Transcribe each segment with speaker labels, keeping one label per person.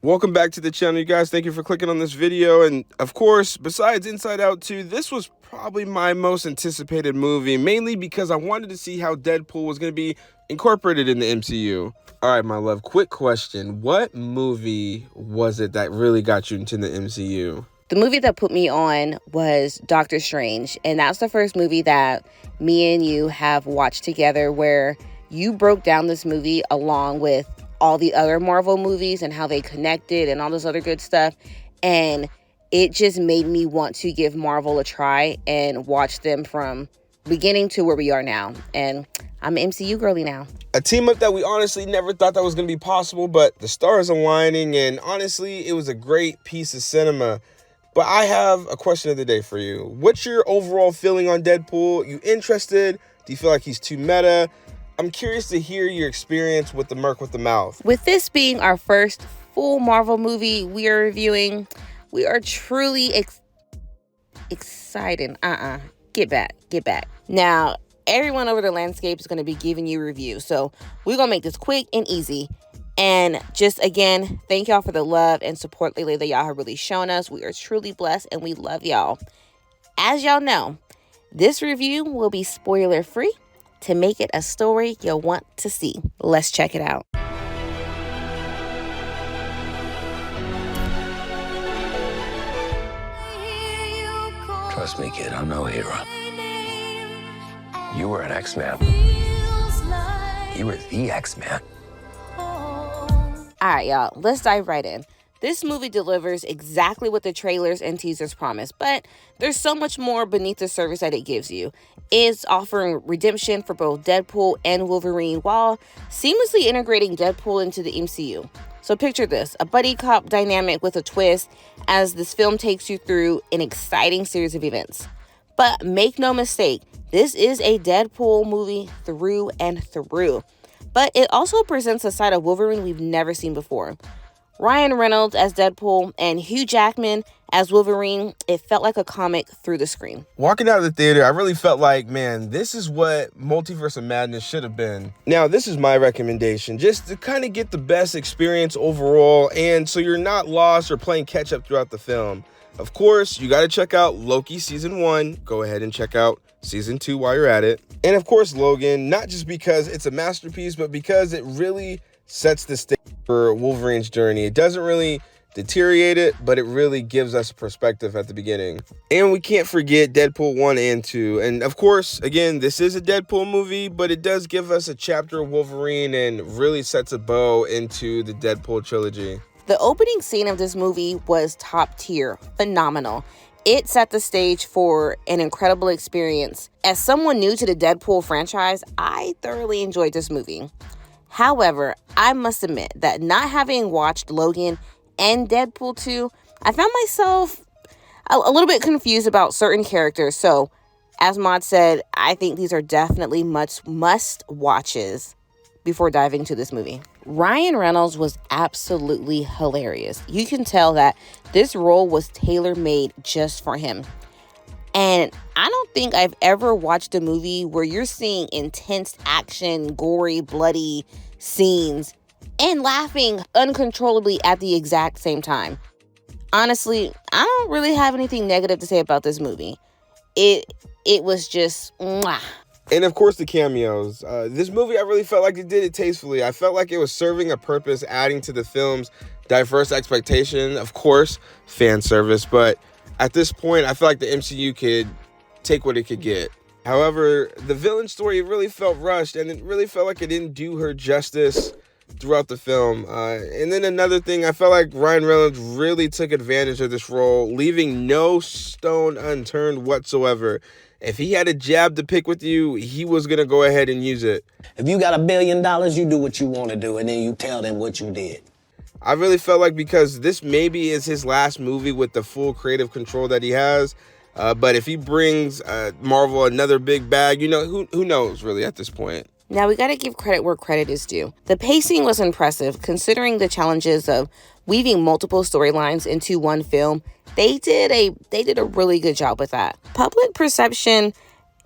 Speaker 1: Welcome back to the channel, you guys. Thank you for clicking on this video. And of course, besides Inside Out 2, this was probably my most anticipated movie, mainly because I wanted to see how Deadpool was going to be incorporated in the MCU. All right, my love, quick question. What movie was it that really got you into the MCU?
Speaker 2: The movie that put me on was Doctor Strange, and that's the first movie that me and you have watched together where you broke down this movie along with all the other Marvel movies and how they connected and all this other good stuff. And it just made me want to give Marvel a try and watch them from beginning to where we are now. And I'm an MCU girly now.
Speaker 1: A team up that we honestly never thought that was going to be possible, but the stars aligning, and honestly, it was a great piece of cinema. But I have a question of the day for you. What's your overall feeling on Deadpool? You interested? Do you feel like he's too meta? I'm curious to hear your experience with the Merc with the Mouth.
Speaker 2: With this being our first full Marvel movie we are reviewing, we are truly excited. Get back. Now, everyone over the landscape is going to be giving you reviews. So we're going to make this quick and easy. And just, again, thank y'all for the love and support lately that y'all have really shown us. We are truly blessed and we love y'all. As y'all know, this review will be spoiler free to make it a story you'll want to see. Let's check it out.
Speaker 3: Trust me, kid, I'm no hero. You were an X-Man. You were the X-Man.
Speaker 2: All right, y'all, let's dive right in. This movie delivers exactly what the trailers and teasers promise, but there's so much more beneath the surface that it gives you. It's offering redemption for both Deadpool and Wolverine while seamlessly integrating Deadpool into the MCU. So picture this, a buddy cop dynamic with a twist as this film takes you through an exciting series of events. But make no mistake, this is a Deadpool movie through and through. But it also presents a side of Wolverine we've never seen before. Ryan Reynolds as Deadpool and Hugh Jackman as Wolverine, it felt like a comic through the screen.
Speaker 1: Walking out of the theater, I really felt like, man, this is what Multiverse of Madness should have been. Now, this is my recommendation, just to kind of get the best experience overall, and so you're not lost or playing catch up throughout the film. Of course, you got to check out Loki Season 1. Go ahead and check out Season 2 while you're at it. And of course, Logan, not just because it's a masterpiece, but because it really sets the stage for Wolverine's journey. It doesn't really deteriorate it, but it really gives us a perspective at the beginning. And we can't forget Deadpool 1 and 2. And of course, again, this is a Deadpool movie, but it does give us a chapter of Wolverine and really sets a bow into the Deadpool trilogy.
Speaker 2: The opening scene of this movie was top tier, phenomenal. It set the stage for an incredible experience. As someone new to the Deadpool franchise, I thoroughly enjoyed this movie. However, I must admit that not having watched Logan and Deadpool 2, I found myself a little bit confused about certain characters. So, as Maud said, I think these are definitely must watches before diving into this movie. Ryan Reynolds was absolutely hilarious. You can tell that this role was tailor-made just for him. And I don't think I've ever watched a movie where you're seeing intense action, gory, bloody scenes and laughing uncontrollably at the exact same time. Honestly, I don't really have anything negative to say about this movie. It was just mwah.
Speaker 1: And of course, the cameos. This movie, I really felt like it did it tastefully. I felt like it was serving a purpose, adding to the film's diverse expectation. Of course, fan service. But at this point, I feel like the MCU could take what it could get. However, the villain story, it really felt rushed, and it really felt like it didn't do her justice throughout the film. And then another thing, I felt like Ryan Reynolds really took advantage of this role, leaving no stone unturned whatsoever. If he had a jab to pick with you, he was going to go ahead and use it.
Speaker 4: If you got $1 billion, you do what you want to do, and then you tell them what you did.
Speaker 1: I really felt like because this maybe is his last movie with the full creative control that he has. But if he brings Marvel another big bag, you know, who knows really at this point.
Speaker 2: Now, we got to give credit where credit is due. The pacing was impressive considering the challenges of weaving multiple storylines into one film. They did a really good job with that. Public perception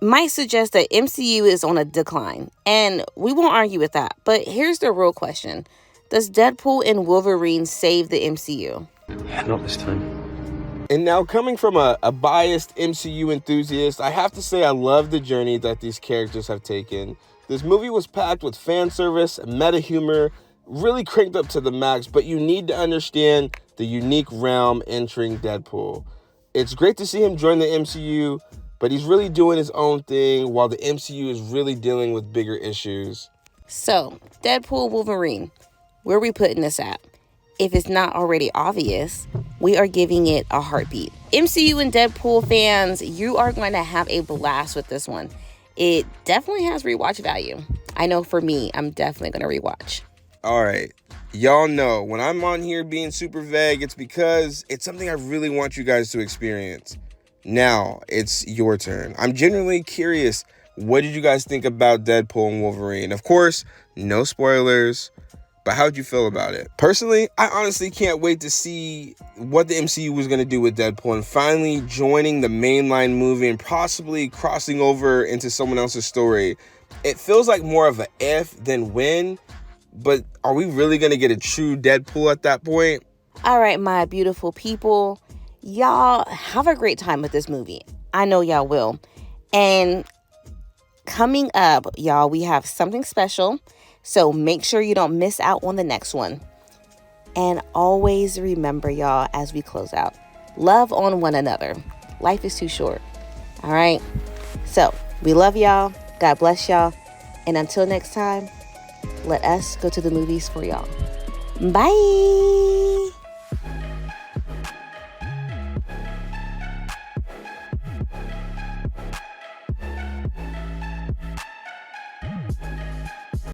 Speaker 2: might suggest that MCU is on a decline, and we won't argue with that. But here's the real question. Does Deadpool and Wolverine save the MCU?
Speaker 5: Not this time.
Speaker 1: And now, coming from a biased MCU enthusiast, I have to say I love the journey that these characters have taken. This movie was packed with fan service, meta humor, really cranked up to the max, but you need to understand the unique realm entering Deadpool. It's great to see him join the MCU, but he's really doing his own thing while the MCU is really dealing with bigger issues.
Speaker 2: So, Deadpool Wolverine, where are we putting this at? If it's not already obvious, we are giving it a heartbeat. MCU and Deadpool fans, you are going to have a blast with this one. It definitely has rewatch value. I know for me, I'm definitely going to rewatch.
Speaker 1: All right. Y'all know when I'm on here being super vague, it's because it's something I really want you guys to experience. Now, it's your turn. I'm genuinely curious, what did you guys think about Deadpool and Wolverine? Of course, no spoilers, but how'd you feel about it? Personally, I honestly can't wait to see what the MCU was going to do with Deadpool and finally joining the mainline movie and possibly crossing over into someone else's story. It feels like more of an if than when, but are we really going to get a true Deadpool at that point?
Speaker 2: All right, my beautiful people, y'all have a great time with this movie. I know y'all will. And coming up, y'all, we have something special. So make sure you don't miss out on the next one. And always remember, y'all, as we close out, love on one another. Life is too short. All right? So we love y'all. God bless y'all. And until next time, let us go to the movies for y'all. Bye.